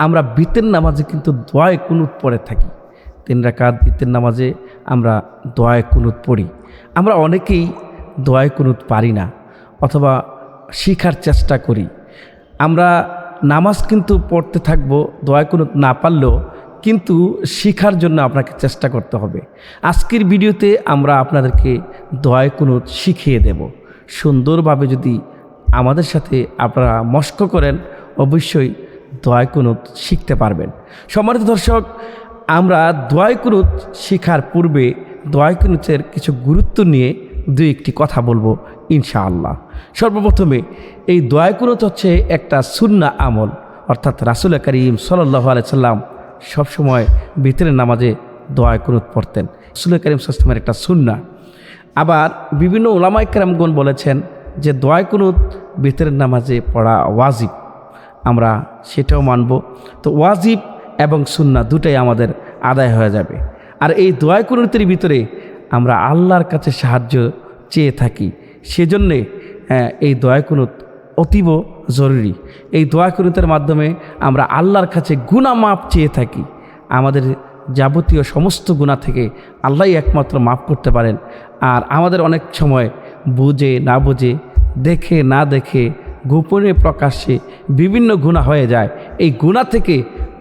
আমরা বিতের নামাজে কিন্তু দোয়ায়ে কুনুত পড়ে থাকি। 3 রাকাত বিতের নামাজে আমরা দোয়ায়ে কুনুত পড়ি। আমরা অনেকেই দোয়ায়ে কুনুত পারি না অথবা শিখার চেষ্টা করি। আমরা নামাজ কিন্তু পড়তে থাকবো, দোয়ায়ে কুনুত না পারলেও কিন্তু শিখার জন্য আপনাকে চেষ্টা করতে হবে। আজকের ভিডিওতে আমরা আপনাদেরকে দোয়ায়ে কুনুত শিখিয়ে দেব। সুন্দরভাবে যদি আমাদের সাথে আপনারা মশক করেন অবশ্যই দোয়ায়ে কুনুত শিখতে পারবেন। সম্মানিত দর্শক, আমরা দোয়ায়ে কুনুত শিখার পূর্বে দোয়ায়ে কুনুতের কিছু গুরুত্ব নিয়ে দুই একটি কথা বলবো ইনশাআল্লাহ। সর্বপ্রথমে এই দোয়ায়ে কুনুত হচ্ছে একটা সুন্নাহ আমল, অর্থাৎ রাসূল করিম সাল্লাল্লাহু আলাইহি সাল্লাম সবসময় ভিতরের নামাজে দোয়ায়ে কুনুত পড়তেন। রাসূল করিম সাল্লাল্লাহু আলাইহি সাল্লামের একটা সুন্নাহ। আবার বিভিন্ন উলামায়ে কেরামগণ বলেছেন যে দোয়ায়ে কুনুত ভিতরের নামাজে পড়া ওয়াজিব, আমরা সেটাও মানব। তো ওয়াজিব এবং সুন্নাহ দুটাই আমাদের আদায় হয়ে যাবে। আর এই দোয়ায়ে কুনুতের ভিতরে আমরা আল্লাহর কাছে সাহায্য চেয়ে থাকি, সেজন্যে এই দোয়ায়ে কুনুত অতীব জরুরি। এই দোয়ায়ে কুনুতের মাধ্যমে আমরা আল্লাহর কাছে গুনাহ মাপ চেয়ে থাকি। আমাদের যাবতীয় সমস্ত গুনাহ থেকে আল্লাহই একমাত্র মাফ করতে পারেন। আর আমাদের অনেক সময় বুঝে না বুঝে, দেখে না দেখে, গোপনে প্রকাশ্যে বিভিন্ন গুনাহ হয়ে যায়। এই গুনাহ থেকে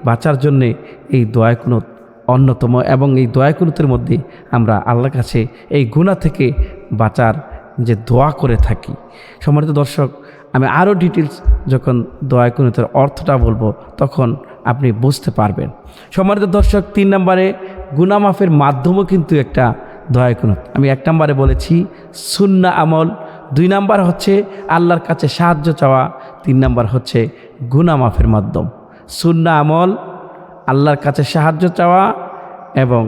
বাঁচার জন্যে এই দোয়ায়ে কুনুত অন্যতম, এবং এই দোয়ায়ে কুনুতের মধ্যে আমরা আল্লাহর কাছে এই গুনাহ থেকে বাঁচার যে দোয়া করে থাকি। সম্মানিত দর্শক, আমি আরও ডিটেলস যখন দোয়ায়ে কুনুতের অর্থটা বলবো তখন আপনি বুঝতে পারবেন। সম্মানিত দর্শক, 3 নম্বরে গুনাহ মাফের মাধ্যমও কিন্তু একটা দোয়ায়ে কুনুত। আমি 1 নম্বরে বলেছি সুন্নাহ আমল, 2 নম্বর হচ্ছে আল্লাহর কাছে সাহায্য চাওয়া, 3 নম্বর হচ্ছে গুনাহ মাফের মাধ্যম। সুন্নাহ আমল, আল্লাহর কাছে সাহায্য চাওয়া এবং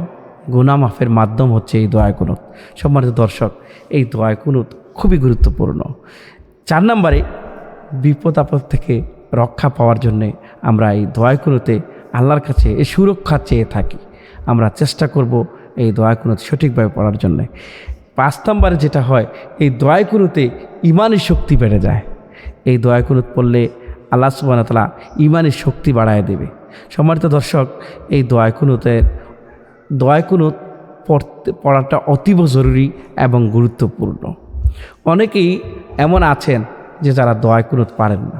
গুনাহ মাফের মাধ্যম হচ্ছে এই দোয়ায়ে কুনুত। সম্মানিত দর্শক, এই দোয়ায়ে কুনুত খুবই গুরুত্বপূর্ণ। 4 নম্বরে বিপদ আপদ থেকে রক্ষা পাওয়ার জন্যে আমরা এই দোয়ায়ে কুনুতে আল্লাহর কাছে এই সুরক্ষা চেয়ে থাকি। আমরা চেষ্টা করব এই দোয়ায়ে কুনুত সঠিকভাবে পড়ার জন্যে। 5 নম্বরে যেটা হয়, এই দোয়ায়ে কুনুতে ইমানি শক্তি বেড়ে যায়। এই দোয়ায়ে কুনুত পড়লে আল্লাহ সুবহানাহু ওয়া তাআলা ইমানি শক্তি বাড়ায় দেবে। সম্মানিত দর্শক, এই দোয়ায়ে কুনুত পড়াটা অতীব জরুরি এবং গুরুত্বপূর্ণ। অনেকেই এমন আছেন যে যারা দোয়ায়ে কুনুত পারেন না।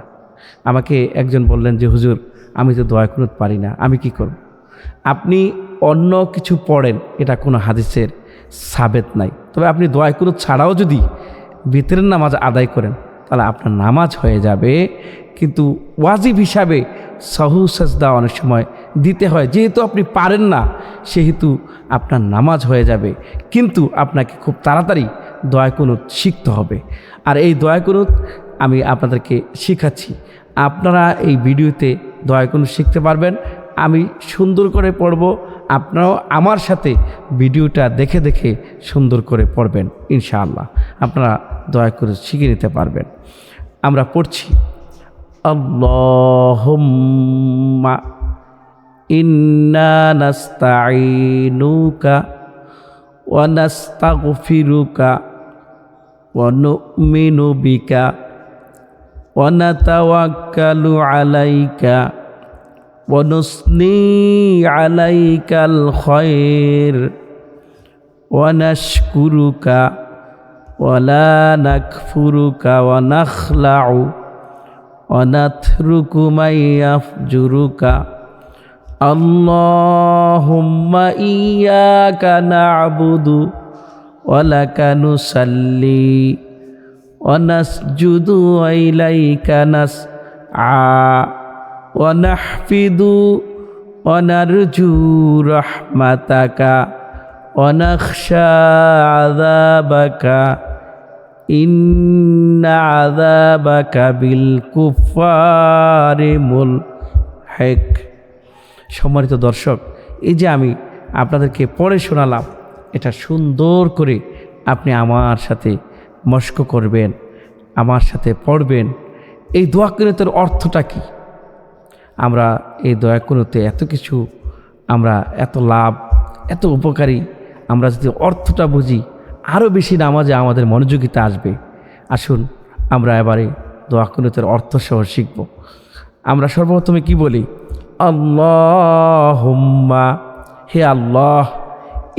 আমাকে একজন বললেন যে হুজুর, আমি তো দোয়ায়ে কুনুত পারি না, আমি কি করব? আপনি অন্য কিছু পড়েন, এটা কোনো হাদিসের সাবেত নাই। তবে আপনি দোয়ায়ে কুনুত ছাড়াও যদি ভিতরের নামাজ আদায় করেন তাহলে আপনার নামাজ হয়ে যাবে। কিন্তু ওয়াজিব হিসাবে সাহু সাজদা অনেক সময় দিতে হয়, যেহেতু আপনি পারেন না সেহেতু আপনার নামাজ হয়ে যাবে। কিন্তু আপনাকে খুব তাড়াতাড়ি দোয়ায়ে কুনুত শিখতে হবে। আর এই দোয়ায়ে কুনুত আমি আপনাদেরকে শেখাচ্ছি। আপনারা এই ভিডিওতে দোয়ায়ে কুনুত শিখতে পারবেন। আমি সুন্দর করে পড়ব, আপনারাও আমার সাথে ভিডিওটা দেখে দেখে সুন্দর করে পড়বেন। ইনশাআল্লাহ আপনারা দোয়ায়ে কুনুত শিখে নিতে পারবেন। আমরা পড়ছি, আল্লাহুম্মা ইন্না নাস্তাঈনুকা ওয়া নাস্তাগফিরুকা ওয়া নু'মিনু বিকা ওয়া নাতাওয়াক্কালু আলাইকা ওয়া নুসনি আলাইকাল খায়র ওয়া নাশকুরুকা ওয়া লা নাকফুরুকা ওয়া নাখলাউ ওয়া নাতরুকু মান ইয়াফজুরুকা। আল্লাহুম্মা ইয়্যাকা না'বুদু ওয়া লাকা নুসাল্লি ওয়া নাসজুদু ওয়া ইলাইকা নাসআ ওয়া নাহফিদু ওয়া নারজু রাহমাতাকা ওয়া নাখশা আযাবাকা ইন্না আযাবাকা বিল কুফারি মুলহিক। সম্মানিত দর্শক, এই যে আমি আপনাদেরকে পড়ে শোনালাম, এটা সুন্দর করে আপনি আমার সাথে মশক করবেন, আমার সাথে পড়বেন। এই দোয়া কুনুতের অর্থটা কি? আমরা এই দোয়া কুনুতে এত কিছু, আমরা এত লাভ, এত উপকারী, আমরা যদি অর্থটা বুঝি আরও বেশি নামাজে আমাদের মনোযোগিতা আসবে। আসুন আমরা এবারে দোয়া কুনুতের অর্থ সহ শিখব। আমরা সর্বপ্রথমে কি বলি? আল্লাহুম্মা, হে আল্লাহ,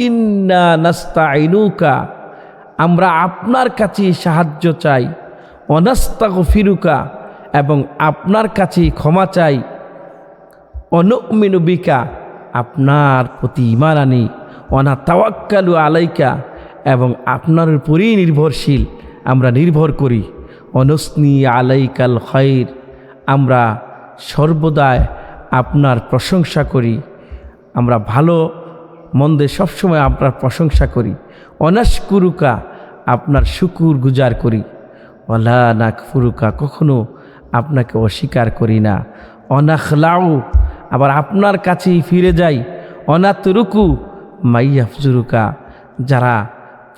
ইন্না নাস্তাইনুকা, আমরা আপনার কাছে সাহায্য চাই, অনাস্তাগফিরুকা, এবং আপনার কাছে ক্ষমা চাই, অনুমিনু বিকা, আপনার প্রতি ঈমান আনি, অনা তাওয়াক্কালু আলাইকা, এবং আপনার উপরেই নির্ভরশীল, আমরা নির্ভর করি, অনুসনি আলাইকাল খায়র, আমরা সর্বদাই আপনার প্রশংসা করি, আমরা ভালো মন্দে সবসময় আপনার প্রশংসা করি, অনাশকুরুকা, আপনার শুকুর গুজার করি, ওয়ালা নাকফুরুকা, কখনো আপনাকে অস্বীকার করি না, অনাখলাউ, আবার আপনার কাছেই ফিরে যাই, অনাতরুকু মাইয়াফজুরুকা, যারা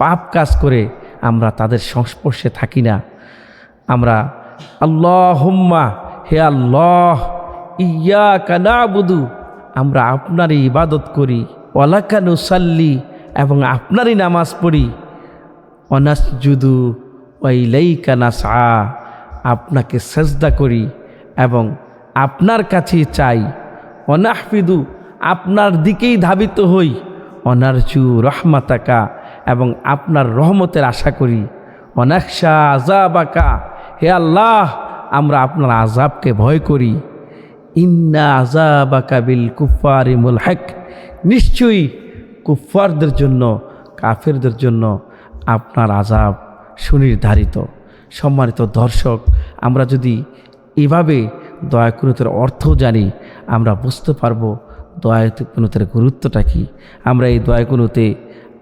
পাপ কাজ করে আমরা তাদের সংস্পর্শে থাকি না। আমরা আল্লাহুম্মা, হে আল্লাহ, ইয়্যাকা না'বুদু, আমরা আপনারই ইবাদত করি, ওয়ালাকা নুসাল্লি, এবং আপনারই নামাজ পড়ি, ওয়ানাসজুদু ওয়া ইলাইকা নাসআ, আপনাকে সেজদা করি এবং আপনার কাছেই চাই, ওয়ানাহফিদু, আপনার দিকেই ধাবিত হই, ওয়ানারজু রহমাতাকা, এবং আপনার রহমতের আশা করি, ওয়ানাখশা আযাবাকা, হে আল্লাহ, আমরা আপনার আযাবকে ভয় করি, ইন্না আযাবাকা বিল কুফারি মুলহাক, নিশ্চয়ই কুফফারদের জন্য, কাফেরদের জন্য আপনার আযাব সুনির্ধারিত। সম্মানিত দর্শক, আমরা যদি এভাবে দয়া কুনুতের অর্থ জানি, আমরা বুঝতে পারবো দয়া কুনুতের গুরুত্বটা কী। আমরা এই দয়া কুনুতে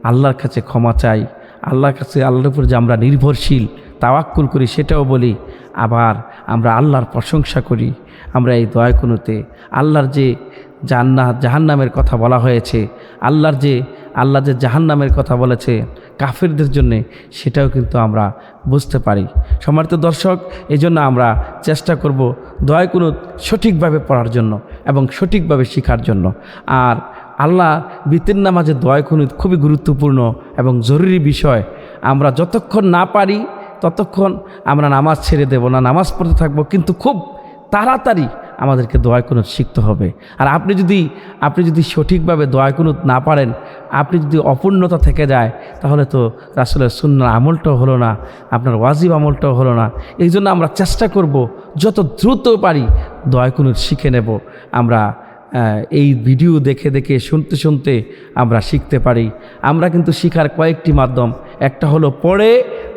আল্লাহর কাছে ক্ষমা চাই, আল্লাহর কাছে, আল্লাহর উপর যে আমরা নির্ভরশীল, তাওয়াক্কুল করি সেটাও বলি, আবার আমরা আল্লাহর প্রশংসা করি। আমরা এই দয়া কুনুতে আল্লাহর যে জাহান্নামের কথা বলা হয়েছে, আল্লাহ যে জাহান্নামের কথা বলেছে কাফেরদের জন্যে, সেটাও কিন্তু আমরা বুঝতে পারি। সম্মানিত দর্শক, এই জন্য আমরা চেষ্টা করব দয়া কুনুত সঠিকভাবে পড়ার জন্য এবং সঠিকভাবে শেখার জন্য। আর আল্লাহ বিতির নামাজে দয়া কুনুত খুবই গুরুত্বপূর্ণ এবং জরুরি বিষয়। আমরা যতক্ষণ না পারি ততক্ষণ আমরা নামাজ ছেড়ে দেব না, নামাজ পড়তে থাকবো, কিন্তু খুব তাড়াতাড়ি আমাদেরকে দোয়া কুনুত শিখতে হবে। আর আপনি যদি সঠিকভাবে দোয়া কুনুত না পারেন, আপনি যদি অপূর্ণতা থেকে যায়, তাহলে তো রাসূলের সুন্নাহ আমলটাও হলো না, আপনার ওয়াজিব আমলটাও হলো না। এই জন্য আমরা চেষ্টা করব যত দ্রুত পারি দোয়া কুনুত শিখে নেব। আমরা এই ভিডিও দেখে দেখে শুনতে শুনতে আমরা শিখতে পারি। আমরা কিন্তু শিখার কয়েকটি মাধ্যম, একটা হলো পড়ে,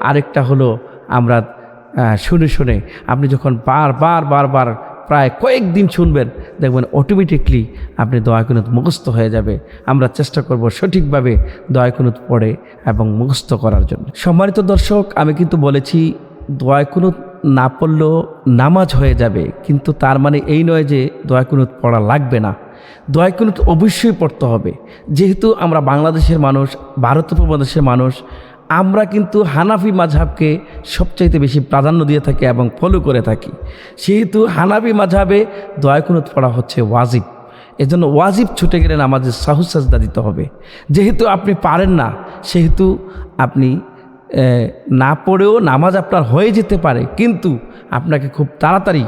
আরেকটা হলো আমরা শুনে শুনে। আপনি যখন বারবার প্রায় কয়েকদিন শুনবেন, দেখবেন অটোমেটিকলি আপনি দোয়া কুনুত মুখস্থ হয়ে যাবে। আমরা চেষ্টা করব সঠিকভাবে দোয়া কুনুত পড়ে এবং মুখস্থ করার জন্য। সম্মানিত দর্শক, আমি কিন্তু বলেছি দোয়া কুনুত না পড়লেও নামাজ হয়ে যাবে, কিন্তু তার মানে এই নয় যে দোয়া কুনুত পড়া লাগবে না। দোয়া কুনুত অবশ্যই পড়তে হবে। যেহেতু আমরা বাংলাদেশের মানুষ, ভারত উপমহাদেশের মানুষ, আমরা কিন্তু হানাফি মাযহাবকে সবচাইতে বেশি প্রাধান্য দিয়ে থাকি এবং ফলো করে থাকি। সেহেতু হানাফি মাযহাবে দোয়া কুনুত পড়া হচ্ছে ওয়াজিব। এজন্য ওয়াজিব ছুটে গেলে নামাজে সাহু সাজদা দিতে হবে। যেহেতু আপনি পারেন না, সেহেতু আপনি না পড়েও নামাজ আপনার হয়ে যেতে পারে, কিন্তু আপনাকে খুব তাড়াতাড়ি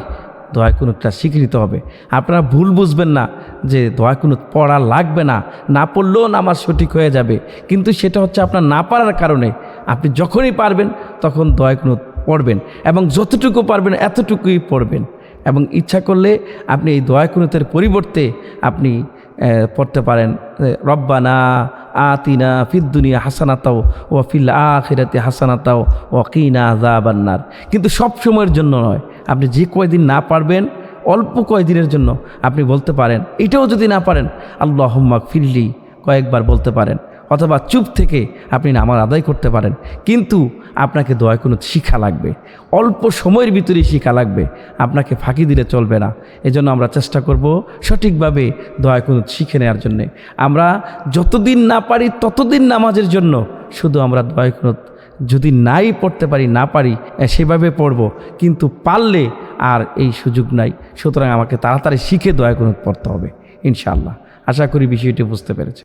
দোয়া কুনুতটা শিখে নিতে হবে। আপনারা ভুল বুঝবেন না যে দোয়া কুনুত পড়া লাগবে না, না পড়লেও নামাজ সঠিক হয়ে যাবে, কিন্তু সেটা হচ্ছে আপনার না পারার কারণে। আপনি যখনই পারবেন তখন দোয়া কুনুত পড়বেন এবং যতটুকু পারবেন এতটুকুই পড়বেন। এবং ইচ্ছা করলে আপনি এই দোয়া কুনুতের পরিবর্তে আপনি পড়তে পারেন রব্বানা আতিনা ফিদ দুনিয়া হাসানাতাও ওয়া ফিল আখিরাতি হাসানাতাও ওয়া কিনা আযাবান্নার। কিন্তু সব সময়ের জন্য নয়, আপনি যে কয়দিন না পারবেন, অল্প কয়দিনের জন্য আপনি বলতে পারেন। এটাও যদি না পারেন, আল্লাহুম্মা গফিরলি কয়েকবার বলতে পারেন, অথবা চুপ থেকে আপনি নামাজ আদায় করতে পারেন। কিন্তু আপনাকে দোয়া কুনুত শিখা লাগবে, অল্প সময়ের ভিতরেই শিখা লাগবে, আপনাকে ফাঁকি দিলে চলবে না। এজন্য আমরা চেষ্টা করব সঠিকভাবে দোয়া কুনুত শিখে নেওয়ার জন্যে। আমরা যতদিন না পারি ততদিন নামাজের জন্য শুধু আমরা দোয়া কুনুত যদি নাই পড়তে পারি, না পারি, সেভাবে পড়ব, কিন্তু পারলে আর এই সুযোগ নাই। সুতরাং আমাকে তাড়াতাড়ি শিখে দোয়া কুনুত পড়তে হবে ইনশাআল্লাহ। আশা করি বিষয়টি বুঝতে পেরেছে।